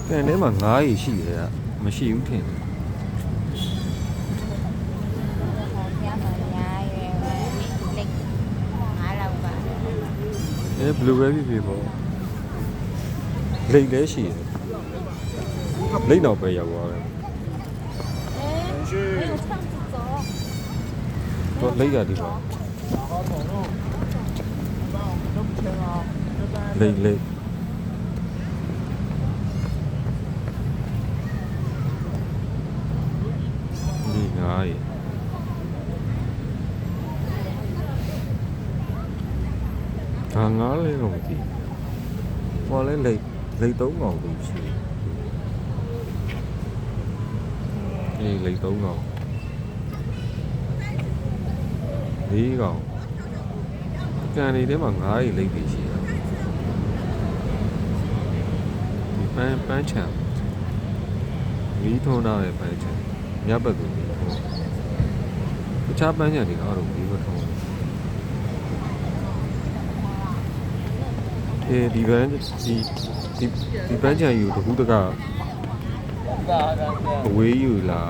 ကန်ထဲမှာငါးရီရှိတယ်ကမရှိဘူးထင်တယ်ဘယ်လိုပဲဖြစ်ဖြစ်ပေါ့လိတ်လည်းရှိတယ်လိတ်တော့ပဲရောက်သွားတယ်တော့လိတ်ရဒီပါလိတ်ဒီငါးရီဒါငါးလေးတော့မသိဟောလဲလိတ်3កောင်လို့ရှိတယ်လိတ်3កောင်4កောင်ကန်နေထဲမှာငါးရီလိတ်ပြီးရှိတာဒီပန်းချံမီးထုံးထားတဲ့ပန်းချံမြတ်ဘက်ကမီးထုံးတခြားပန်းချံတွေကတော့မီးမထုံးဒီပန်းချံယူတခုတကအဝေးယူလာ